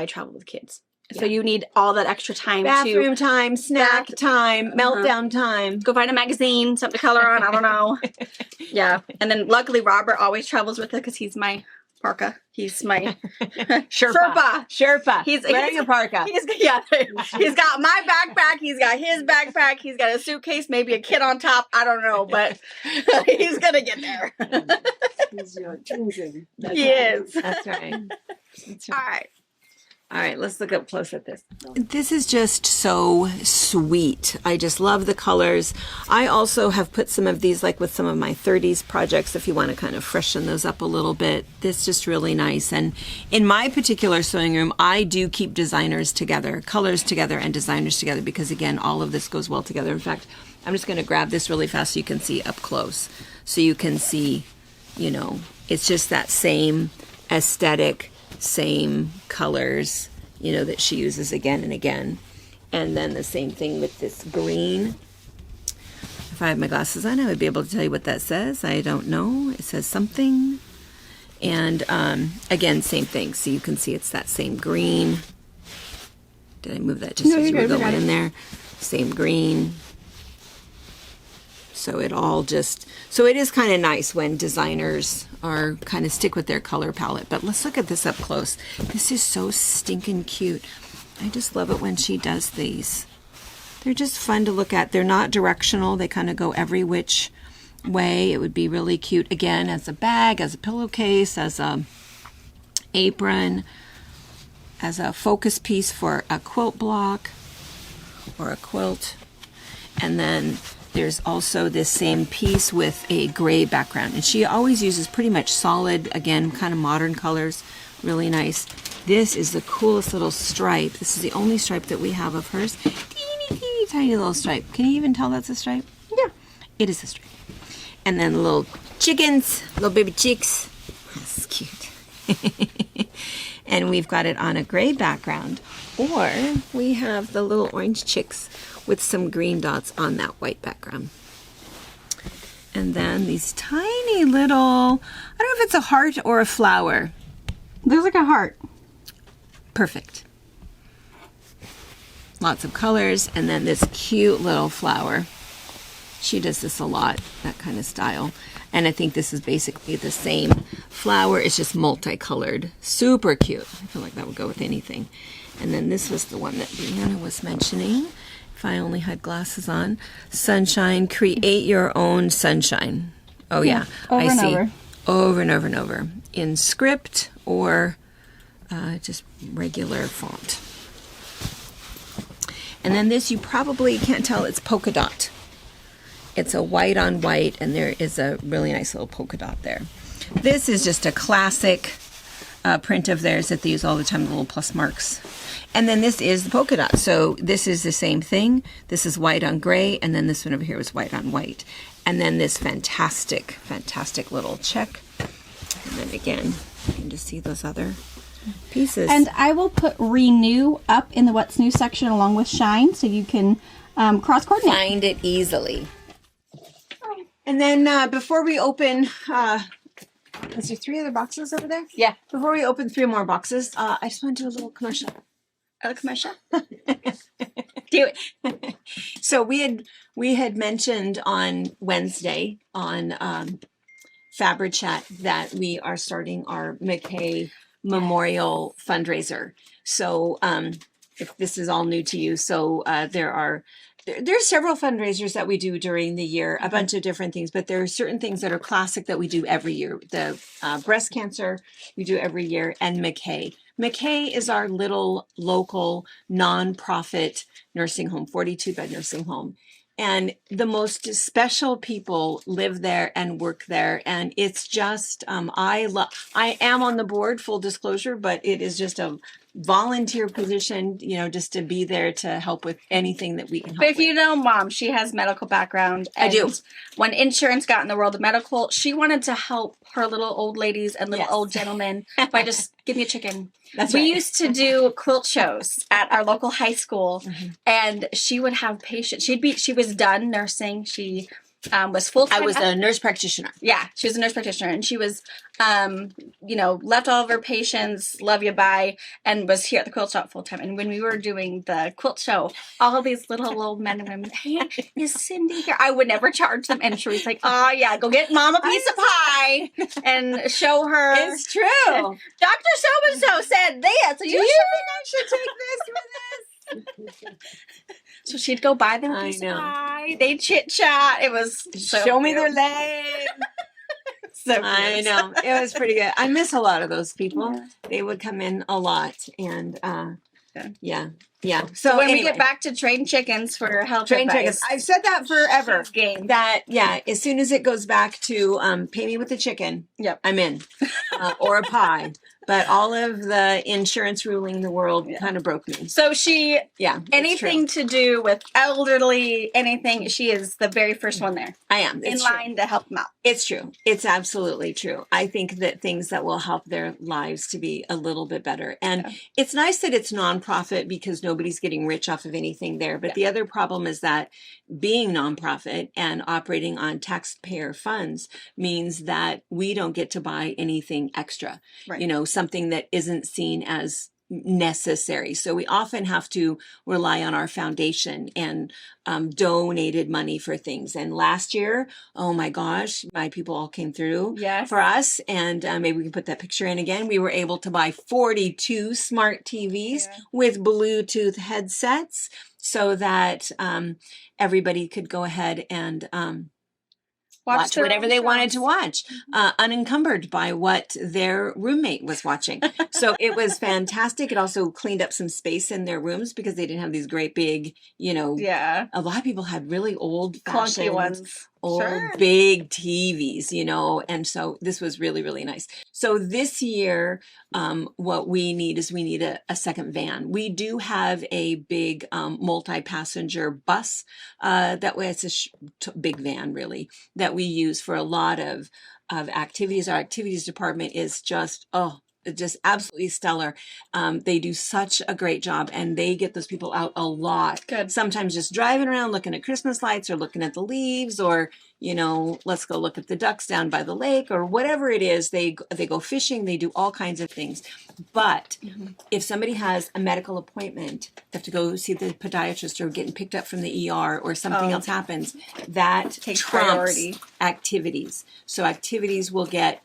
travel with kids. So Yeah. you need all that extra time to Bathroom time, snack time, Uh-huh. meltdown time. go find a magazine, something to color on. I don't know. Yeah. And then luckily Robert always travels with it because he's my parka. He's my Sherpa. Sherpa. He's wearing a parka. He's got my backpack. He's got his backpack. He's got a suitcase, maybe a kid on top. I don't know, but he's gonna get there. He's choosing. He is. That's right. That's right. All right. All right, let's look up close at this. This is just so sweet. I just love the colors. I also have put some of these like with some of my 30s projects if you want to kind of freshen those up a little bit. This is just really nice. And in my particular sewing room, I do keep designers together, colors together and designers together because again, all of this goes well together. In fact, I'm just going to grab this really fast so you can see up close. So you can see, you know, it's just that same aesthetic, same colors, you know, that she uses again and again. And then the same thing with this green. If I had my glasses on, I would be able to tell you what that says. I don't know. It says something. And again, same thing. So you can see it's that same green. Did I move that just as you were going in there? Same green. So it all just, so it is kind of nice when designers are kind of stick with their color palette. But let's look at this up close. This is so stinking cute. I just love it when she does these. They're just fun to look at. They're not directional. They kind of go every which way. It would be really cute again as a bag, as a pillowcase, as a apron, as a focus piece for a quilt block or a quilt. And then there's also this same piece with a gray background. And she always uses pretty much solid, again, kind of modern colors. Really nice. This is the coolest little stripe. This is the only stripe that we have of hers. Teeny, teeny, tiny little stripe. Can you even tell that's a stripe? Yeah. It is a stripe. And then little chickens, little baby chicks. That's cute. And we've got it on a gray background. Or we have the little orange chicks with some green dots on that white background. And then these tiny little, I don't know if it's a heart or a flower. There's like a heart. Perfect. Lots of colors, and then this cute little flower. She does this a lot, that kind of style. And I think this is basically the same flower. It's just multicolored. Super cute. I feel like that would go with anything. And then this was the one that Brianna was mentioning. If I only had glasses on. Sunshine. Create your own sunshine. Oh, yeah. Over I and see. over. Over and over and over. In script or just regular font. And then this, you probably can't tell, it's polka dot. It's a white on white, and there is a really nice little polka dot there. This is just a classic print of theirs that they use all the time, the little plus marks. And then this is the polka dot. So this is the same thing. This is white on gray, and then this one over here was white on white. And then this fantastic, fantastic little check. And then again, you can just see those other pieces. And I will put Renew up in the What's New section along with Shine so you can cross-coordinate. Find it easily. And then before we open, is there 3 other boxes over there? Yeah. Before we open 3 more boxes, I just want to do a little commercial. A commercial? Do it. So we had mentioned on Wednesday on Fabric Chat that we are starting our McKay Memorial fundraiser. So if this is all new to you, so there's several fundraisers that we do during the year, a bunch of different things, but there are certain things that are classic that we do every year. The breast cancer we do every year, and McKay. McKay is our little local nonprofit nursing home, 42-bed nursing home. And the most special people live there and work there. And it's just, I am on the board, full disclosure, but it is just a volunteer position, you know, just to be there to help with anything that we can help But if with. you know Mom, she has medical background. I do. When insurance got in the world of medical, she wanted to help her little old ladies and little Yes. old gentlemen by just give me a chicken. That's We right. used to do quilt shows at our local high school, and she would have patients. She was done nursing. She was full-time. I was a nurse practitioner. Yeah, she was a nurse practitioner, and she was, left all of her patients, love you, bye, and was here at the quilt shop full time. And when we were doing the quilt show, all these little old men and women, hey, is Cindy here? I would never charge them. And she was like, oh, yeah, go get mom a piece of pie and show her. It's true. Dr. So-and-so said this. So Do you think I should take this for this? So she'd go buy them a piece of pie. They'd chit chat. It was so Show me cute. their legs. So cute. I know. It was pretty good. I miss a lot of those people. They would come in a lot. And yeah. So when we anyway, get back to trained chickens for health train advice, chickens. I've said that forever. she's game. That, as soon as it goes back to pay me with a chicken, Yep. I'm in. Or a pie. But all of the insurance ruling the world kind of broke me. So she, It's anything true. to do with elderly, anything, she is the very first one there I am. in It's true. line to help them out. It's true. It's absolutely true. I think that things that will help their lives to be a little bit better. And it's nice that it's nonprofit because nobody's getting rich off of anything there. But the other problem is that being nonprofit and operating on taxpayer funds means that we don't get to buy anything extra. Right. Something that isn't seen as necessary. So we often have to rely on our foundation and donated money for things. And last year, oh my gosh, my people all came through for us. And maybe we can put that picture in again. We were able to buy 42 smart TVs with Bluetooth headsets so that everybody could go ahead and watch whatever they wanted to watch, unencumbered by what their roommate was watching. So it was fantastic. It also cleaned up some space in their rooms because they didn't have these great big, a lot of people had really old Clunky ones. Big TVs, and so this was really, really nice. So this year, what we need is a second van. We do have a big multi-passenger bus. That way it's a big van, really, that we use for a lot of activities. Our activities department is just absolutely stellar. They do such a great job and they get those people out a lot. Good. Sometimes just driving around looking at Christmas lights or looking at the leaves or, let's go look at the ducks down by the lake or whatever it is. They go fishing. They do all kinds of things. But if somebody has a medical appointment, they have to go see the podiatrist or getting picked up from the ER or something else happens, that Takes trumps priority. activities. So activities will get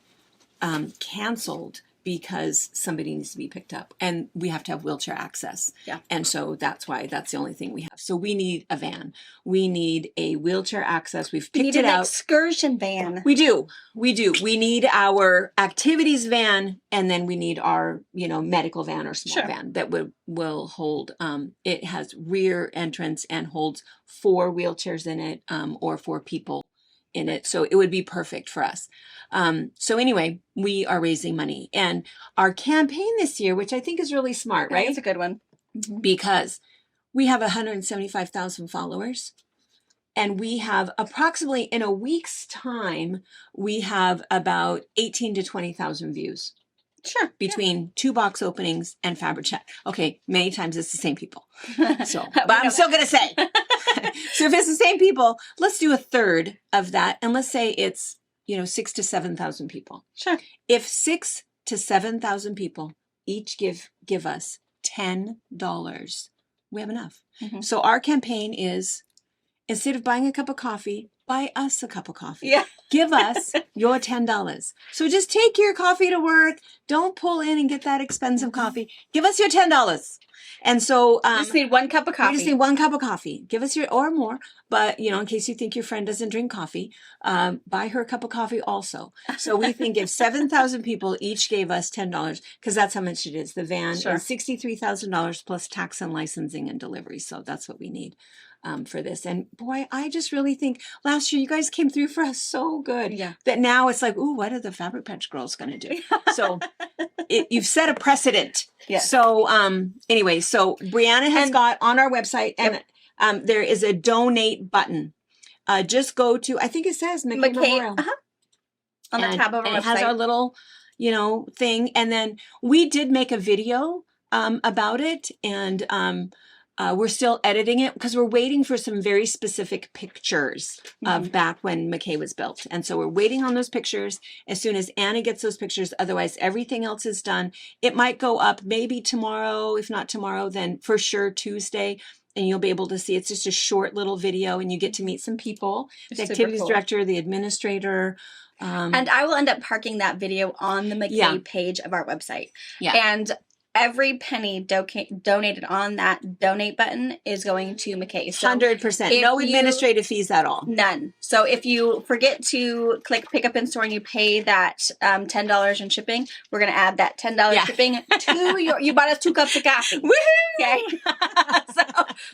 canceled because somebody needs to be picked up and we have to have wheelchair access. Yeah. And so that's the only thing we have. So we need a van. We need a wheelchair access. We've picked it out. Excursion van. We do. We need our activities van and then we need our, medical van or small van that will hold, it has rear entrance and holds 4 wheelchairs in it, or 4 people in it. So it would be perfect for us. So anyway, we are raising money and our campaign this year, which I think is really smart, right? That's a good one. Because we have 175,000 followers and we have approximately in a week's time, we have about 18 to 20,000 views. Sure. Between 2 box openings and Fabric Chat. Okay, many times it's the same people. So, but I'm still going to say. So if it's the same people, let's do a third of that. And let's say it's, 6 to 7,000 people. Sure. If 6 to 7,000 people each give us $10, we have enough. So our campaign is, instead of buying a cup of coffee, buy us a cup of coffee. Yeah. Give us your $10. So just take your coffee to work. Don't pull in and get that expensive coffee. Give us your $10. And so you just need 1 cup of coffee. We just need 1 cup of coffee. Give us or more. But, in case you think your friend doesn't drink coffee, buy her a cup of coffee also. So we think if 7,000 people each gave us $10, because that's how much it is. The van is $63,000 plus tax and licensing and delivery. So that's what we need. For this. And boy, I just really think last year you guys came through for us so good that now it's like, ooh, what are the Fabric Patch girls going to do? So you've set a precedent. Yeah. So anyway, so Brianna has got on our website and there is a donate button. Just go to, I think it says McCain Memorial. On the tab of our website. It has our little, thing. And then we did make a video about it and we're still editing it because we're waiting for some very specific pictures of back when McKay was built. And so we're waiting on those pictures as soon as Anna gets those pictures. Otherwise, everything else is done. It might go up maybe tomorrow. If not tomorrow, then for sure Tuesday. And you'll be able to see, it's just a short little video and you get to meet some people, the activities director, the administrator. And I will end up parking that video on the McKay page of our website. Yeah. And every penny donated on that donate button is going to McKay. So 100%. No administrative fees at all. None. So if you forget to click pick up in store and you pay that $10 in shipping, we're going to add that $10 shipping to you bought us 2 cups of coffee. Woohoo! Okay. So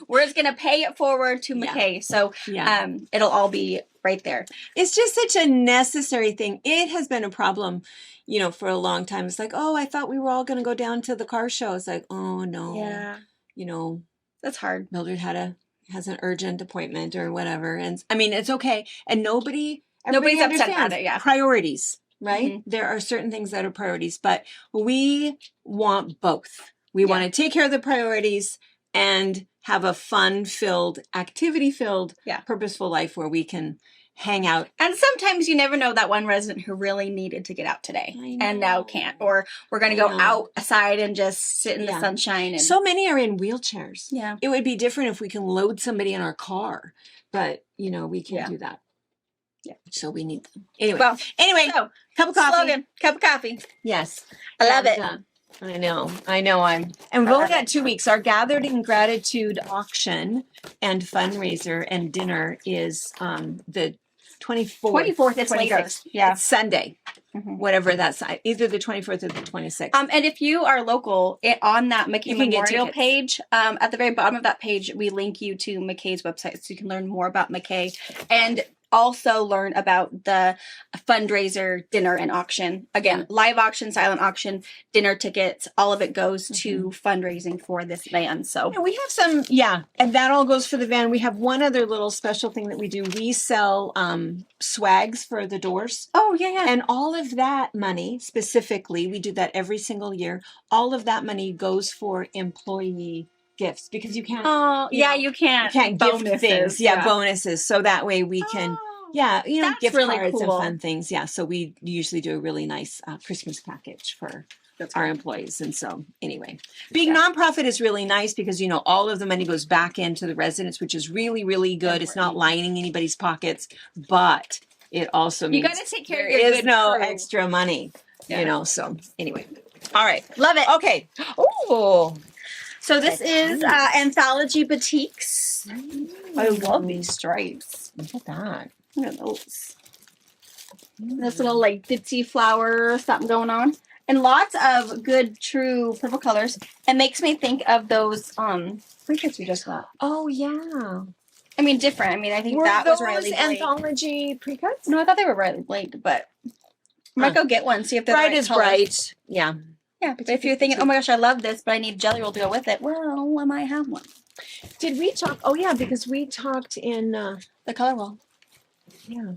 we're just going to pay it forward to McKay. So it'll all be right there. It's just such a necessary thing. It has been a problem, you know, for a long time. It's like, oh, I thought we were all going to go down to the car show. It's like, oh no. Yeah. You know, that's hard. Mildred has an urgent appointment or whatever. And I mean, it's okay. And nobody's upset about it. Yeah. Priorities, right? There are certain things that are priorities, but we want both. We want to take care of the priorities and have a fun-filled, activity-filled, purposeful life where we can hang out. And sometimes you never know that one resident who really needed to get out today and now can't. Or we're going to go outside and just sit in the sunshine. And so many are in wheelchairs. Yeah. It would be different if we can load somebody in our car, but, you know, we can't do that. Yeah. So we need them. Anyway, so, cup of coffee. Slogan, cup of coffee. Yes. I love it. I know. And we've only got 2 weeks. Our Gathered in Gratitude auction and fundraiser and dinner is the 24th. 24th, it's later. Yeah. It's Sunday. Whatever that's, either the 24th or the 26th. And if you are local, on that McKay Memorial page, at the very bottom of that page, we link you to McKay's website so you can learn more about McKay and also learn about the fundraiser, dinner, and auction. Again, live auction, silent auction, dinner tickets, all of it goes to fundraising for this van. So we have some, and that all goes for the van. We have one other little special thing that we do. We sell swags for the doors. Oh, yeah. And all of that money, specifically, we do that every single year. All of that money goes for employee gifts because you can't. Oh, you can't. You can't gift things. Bonuses. So that way we can. Gift really cards cool. and fun things. Yeah, so we usually do a really nice Christmas package for our employees. And so anyway, being nonprofit is really nice because, you know, all of the money goes back into the residents, which is really, really good. It's not lining anybody's pockets, but it also means you got to take care of there your is good no crew. extra money, you know. So anyway, all right. Love it. Okay. Oh. So this is Anthology Boutiques. I love these stripes. Look at that. Look at those. This little like ditzy flower something going on. And lots of good, true purple colors. It makes me think of those pre-cuts we just got. Oh, yeah. I mean, different. I mean, I think that was Riley Blake. Anthology pre-cuts? No, I thought they were Riley Blake, but I might go get one, see if they're bright the right is colors. bright. Yeah. Yeah, but if you're thinking, oh my gosh, I love this, but I need jelly roll to go with it, well, I might have one. Did we talk? Oh, yeah, because we talked in the color wall. Yeah.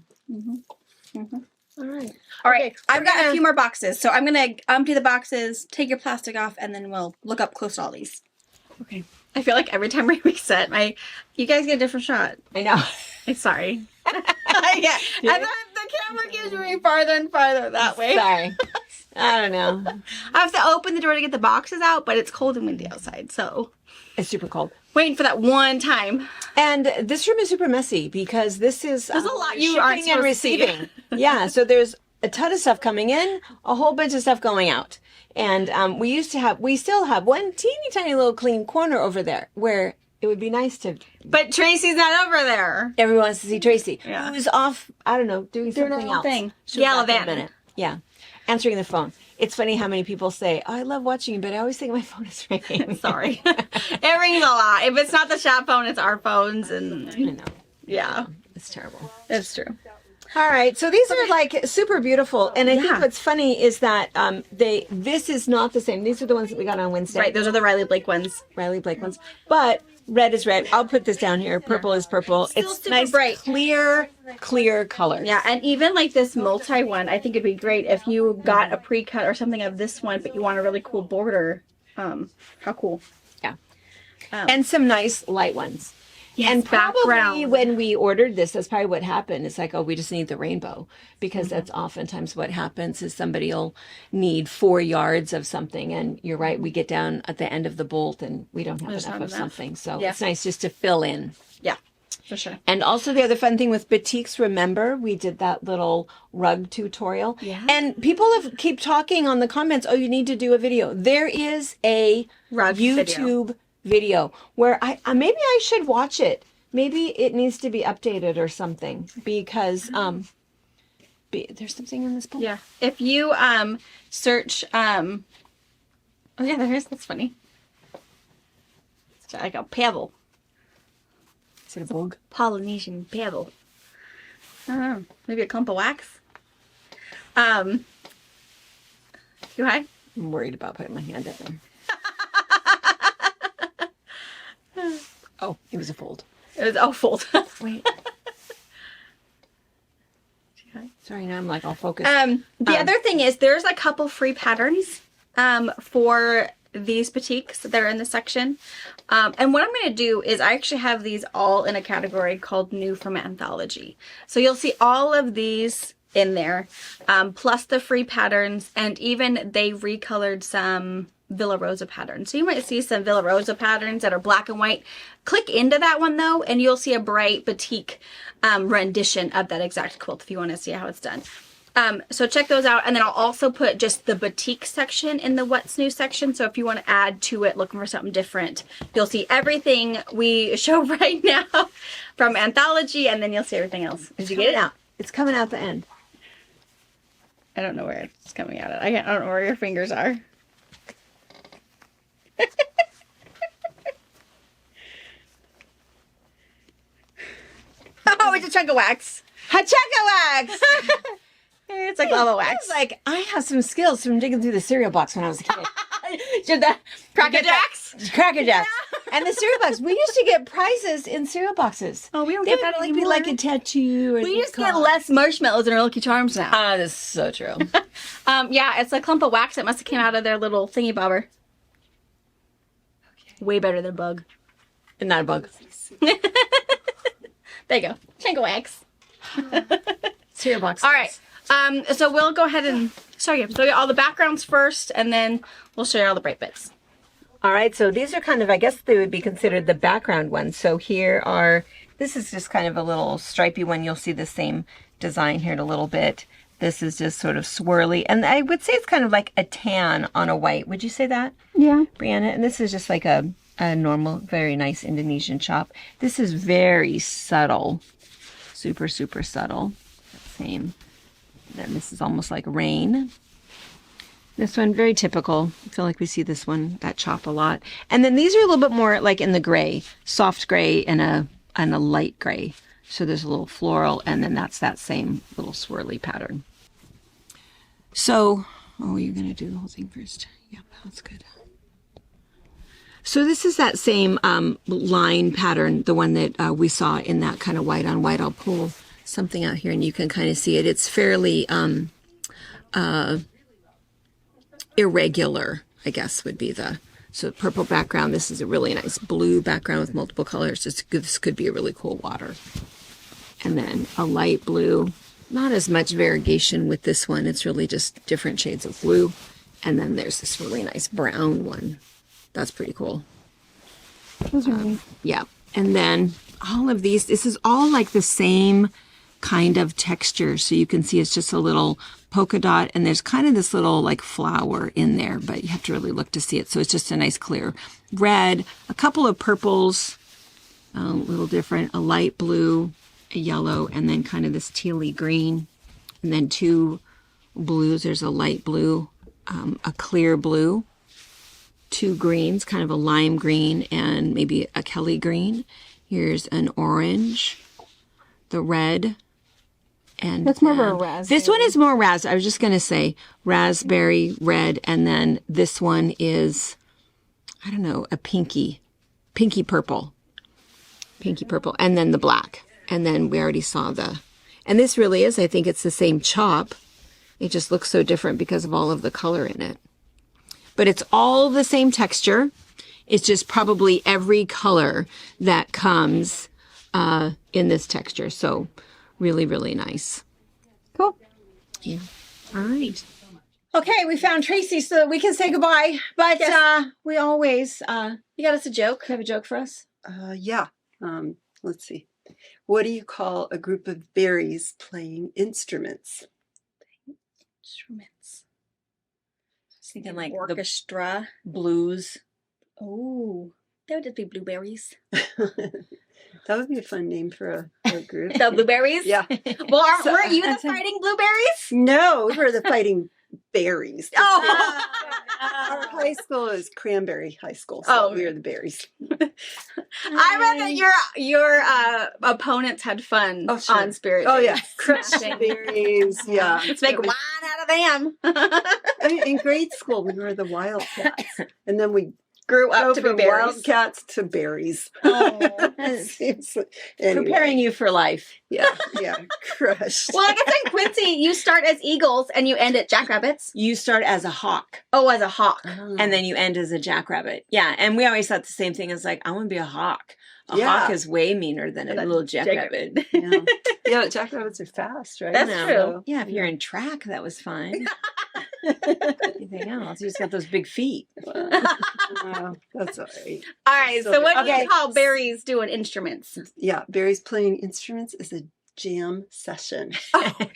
All right. All right. I've got a few more boxes, so I'm going to empty the boxes, take your plastic off, and then we'll look up close to all these. Okay. I feel like every time we reset, you guys get a different shot. I know. I'm sorry. Yeah. And then the camera keeps moving farther and farther that way. Sorry. I don't know. I have to open the door to get the boxes out, but it's cold and windy outside, so. It's super cold. Waiting for that one time. And this room is super messy because this is there's a lot you aren't shipping and receiving. Yeah, so there's a ton of stuff coming in, a whole bunch of stuff going out. And we still have one teeny tiny little clean corner over there where it would be nice to. But Tracy's not over there. Everyone wants to see Tracy. Yeah. Who's off, I don't know, doing something else. Gallivanting. Yeah. Answering the phone. It's funny how many people say, oh, I love watching you, but I always think my phone is ringing. Sorry. It rings a lot. If it's not the shop phone, it's our phones. And I know. Yeah. It's terrible. It's true. All right. So these are like super beautiful. And I think what's funny is that this is not the same. These are the ones that we got on Wednesday. Right. Those are the Riley Blake ones. Riley Blake ones. But red is red. I'll put this down here. Purple is purple. Still it's super nice, bright. clear colors. Yeah. And even like this multi one, I think it'd be great if you got a pre-cut or something of this one, but you want a really cool border. How cool. Yeah. And some nice light ones. Yes, And probably background. when we ordered this, that's probably what happened. It's like, oh, we just need the rainbow, because that's oftentimes what happens is somebody will need 4 yards of something. And you're right, we get down at the end of the bolt and we don't have There's enough not of enough. something. So Yeah. it's nice just to fill in. Yeah, for sure. And also the other fun thing with batiks, remember we did that little rug tutorial. Yeah. And people keep talking on the comments, oh, you need to do a video. There is a Rug YouTube video where maybe I should watch it. Maybe it needs to be updated or something, because there's something in this book. Yeah. If you search oh yeah, there is. That's funny. It's like a pebble. Is it a bug? Polynesian pebble. I don't know. Maybe a clump of wax. You high? I'm worried about putting my hand in there. Oh, it was a fold. It was fold. Wait. Sorry, now I'm like all focused. The other thing is there's a couple free patterns for these batiks that are in the section. And what I'm going to do is I actually have these all in a category called New from Anthology. So you'll see all of these in there, plus the free patterns, and even they recolored some Villa Rosa patterns. So you might see some Villa Rosa patterns that are black and white. Click into that one though, and you'll see a bright batik rendition of that exact quilt if you want to see how it's done. So check those out, and then I'll also put just the batik section in the What's New section. So if you want to add to it, looking for something different, you'll see everything we show right now from Anthology, and then you'll see everything else. Did you get it? out? It's coming out the end. I don't know where it's coming out at. I don't know where your fingers are. Oh, it's a chunk of wax. Hachaka wax! It's like lava wax. It's like, I have some skills from digging through the cereal box when I was a kid. Did that Cracker Jacks? Cracker Jacks. And the cereal box. We used to get prizes in cereal boxes. Oh, we don't They get would that like anymore. be like a tattoo. Or We just get less marshmallows in our Lucky Charms now. Ah, that's so true. Yeah, it's a clump of wax that must have came out of their little thingy bobber. Way better than bug. Not a bug. There you go. Chunk of wax. Cereal box. All right. So we'll go ahead and show you all the backgrounds first, and then we'll show you all the bright bits. All right, so these are kind of, I guess they would be considered the background ones. So here are, this is just kind of a little stripy one. You'll see the same design here in a little bit. This is just sort of swirly. And I would say it's kind of like a tan on a white. Would you say that? Yeah. Brianna? And this is just like a normal, very nice Indonesian chop. This is very subtle. Super, super subtle. Same. Then this is almost like rain. This one, very typical. I feel like we see this one, that chop a lot. And then these are a little bit more like in the gray, soft gray and a light gray. So there's a little floral, and then that's that same little swirly pattern. So, oh, you're going to do the whole thing first. Yep, that's good. So this is that same line pattern, the one that we saw in that kind of white on white. I'll pull something out here and you can kind of see it. It's fairly irregular, I guess would be so purple background. This is a really nice blue background with multiple colors. This could be a really cool water. And then a light blue, not as much variegation with this one. It's really just different shades of blue. And then there's this really nice brown one. That's pretty cool. Yeah. And then all of these, this is all like the same kind of texture. So you can see it's just a little polka dot, and there's kind of this little like flower in there, but you have to really look to see it. So it's just a nice clear red, a couple of purples, a little different, a light blue, a yellow, and then kind of this tealy green, and then 2 blues. There's a light blue, a clear blue, 2 greens, kind of a lime green and maybe a Kelly green. Here's an orange, the red, and That's more of a raspberry. This one is more I was just going to say raspberry, red, and then this one is, I don't know, a pinky purple, and then the black. And then we already saw and this really is, I think it's the same chop. It just looks so different because of all of the color in it. But it's all the same texture. It's just probably every color that comes in this texture. So really, really nice. Cool. Yeah. All right. Okay, we found Tracy so that we can say goodbye. But we always You got us a joke? have a joke for us. Yeah. Let's see. What do you call a group of berries playing instruments? Instruments. Thinking like the Orchestra. blues. Oh, that would just be blueberries. That would be a fun name for a group. The blueberries? Yeah. Well, So- weren't you the fighting blueberries? No, we're the fighting berries. Oh. Our high school is Cranberry High School, so Oh. we are the berries. I read that your opponents had fun Oh, sure. on Spirit Oh Day. yeah, crushed berries. Yeah, Let's make wine out of them. I mean, in grade school, we were the Wildcats, and then we Grew up go to be from berries. Wildcats to berries. It's Anyway, preparing you for life. yeah, crushed. Well, I guess in Quincy, you start as eagles and you end at jackrabbits. You start as a hawk Oh, as a hawk. and then you end as a jackrabbit. Yeah, and we always thought the same thing as like, I want to be a hawk. A Yeah. hawk is way meaner than a Than a little jackrabbit. Yeah, jackrabbits are fast, right? That's No. true. Yeah, if you're in track, that was fine. Anything else? You just got those big feet. Wow, that's all right. All right, so what do Okay. you call berries doing instruments? Yeah, berries playing instruments is a jam session.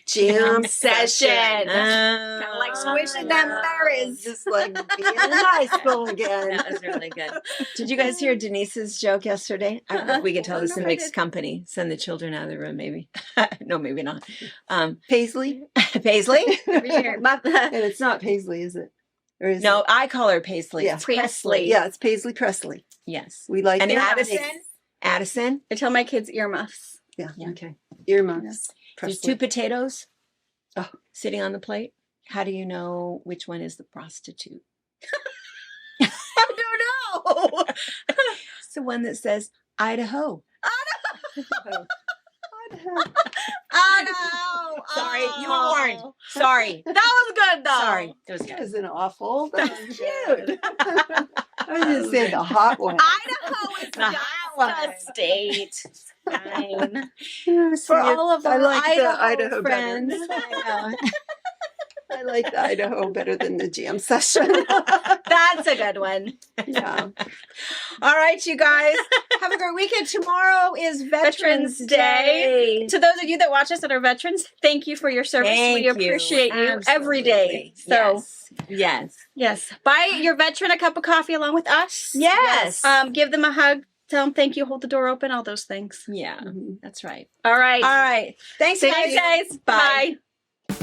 Jam session. Kind Kind of like squishing them berries. Just like being in high school again. That was really good. Did you guys hear Denise's joke yesterday? I don't know if we can tell this in No, I mixed didn't. company. Send the children out of the room, maybe. No, maybe not. Paisley? Paisley? Over here. And it's not Paisley, is it? Or is No, it? I call her Paisley. Yeah. It's Presley. Yeah, it's Paisley Presley. Yes. We like And it. Addison? Addison? I tell my kids earmuffs. Yeah, Yeah. okay. Earmuffs. There's Presley. 2 potatoes Oh. sitting on the plate. How do you know which one is the prostitute? I don't know. It's the one that says Idaho. Oh. Oh no! Sorry, you were Oh. warned. Sorry. That was good though. Sorry. That was That good. wasn't awful. That was Cute. good. I was going to say the hot one. Idaho is The not hot a state. Fine. For all of I our like Idaho, the Idaho friends. better. I know. I like the Idaho better than the jam session. That's a good one. Yeah. All right, you guys. Have a great weekend. Tomorrow is Veterans Veterans Day. To those of you that watch us that are veterans, thank you for your service. Thank we you. appreciate you every Absolutely. day. So Yes. yes, buy your veteran a cup of coffee along with us. Yes. Give them a hug. Tell them thank you. Hold the door open. All those things. Yeah, Mhm. that's right. All right. All right. Thanks, Thanks, guys. guys. Bye. Bye.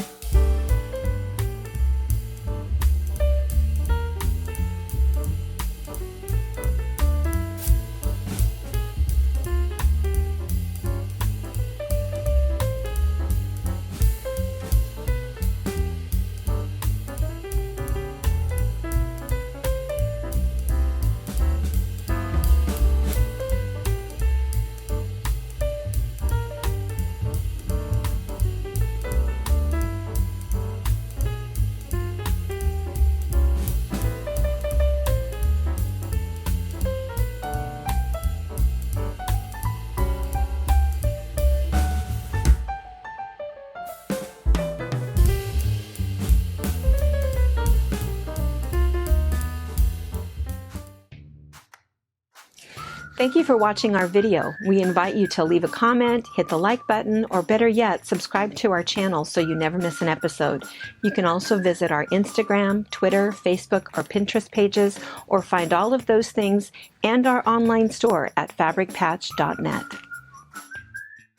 Thank you for watching our video. We invite you to leave a comment, hit the like button, or better yet, subscribe to our channel so you never miss an episode. You can also visit our Instagram, Twitter, Facebook, or Pinterest pages, or find all of those things and our online store at fabricpatch.net.